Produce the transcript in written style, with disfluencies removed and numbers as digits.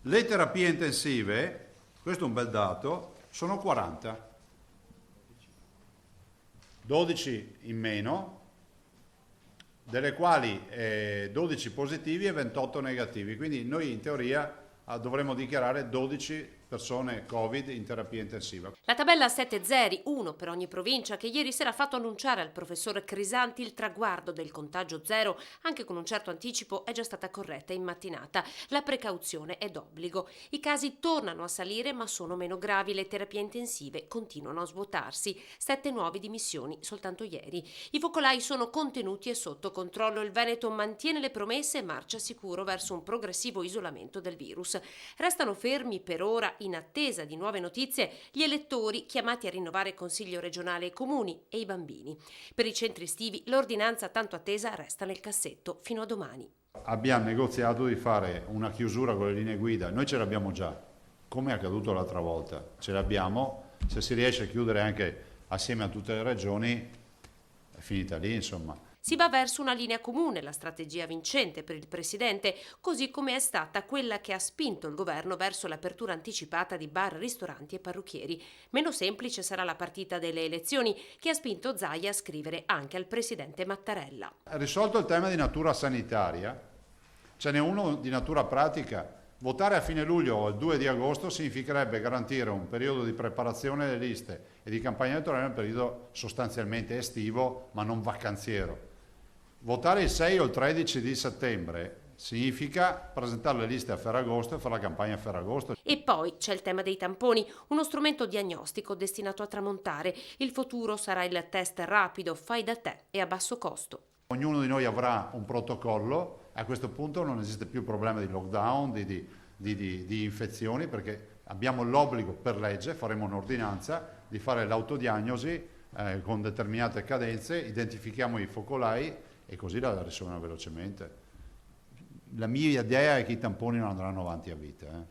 Le terapie intensive, questo è un bel dato, sono 40. 12 in meno, delle quali 12 positivi e 28 negativi. Quindi noi in teoria dovremmo dichiarare 12 persone Covid in terapia intensiva. La tabella a 7 zeri, uno per ogni provincia, che ieri sera ha fatto annunciare al professor Crisanti il traguardo del contagio zero, anche con un certo anticipo, è già stata corretta in mattinata. La precauzione è d'obbligo. I casi tornano a salire, ma sono meno gravi. Le terapie intensive continuano a svuotarsi. 7 nuove dimissioni soltanto ieri. I focolai sono contenuti e sotto controllo. Il Veneto mantiene le promesse e marcia sicuro verso un progressivo isolamento del virus. Restano fermi per ora, in attesa di nuove notizie, gli elettori chiamati a rinnovare il Consiglio regionale ai comuni e i bambini. Per i centri estivi l'ordinanza tanto attesa resta nel cassetto fino a domani. Abbiamo negoziato di fare una chiusura con le linee guida, noi ce l'abbiamo già, come è accaduto l'altra volta, ce l'abbiamo, se si riesce a chiudere anche assieme a tutte le regioni è finita lì, insomma. Si va verso una linea comune, la strategia vincente per il Presidente, così come è stata quella che ha spinto il governo verso l'apertura anticipata di bar, ristoranti e parrucchieri. Meno semplice sarà la partita delle elezioni, che ha spinto Zaia a scrivere anche al Presidente Mattarella. Risolto il tema di natura sanitaria, ce n'è uno di natura pratica. Votare a fine luglio o il 2 di agosto significherebbe garantire un periodo di preparazione delle liste e di campagna elettorale, un periodo sostanzialmente estivo ma non vacanziero. Votare il 6 o il 13 di settembre significa presentare le liste a Ferragosto e fare la campagna a Ferragosto. E poi c'è il tema dei tamponi, uno strumento diagnostico destinato a tramontare. Il futuro sarà il test rapido, fai da te e a basso costo. Ognuno di noi avrà un protocollo, a questo punto non esiste più problema di lockdown, di infezioni, perché abbiamo l'obbligo per legge, faremo un'ordinanza, di fare l'autodiagnosi con determinate cadenze, identifichiamo i focolai e così la risolviamo velocemente. La mia idea è che i tamponi non andranno avanti a vita.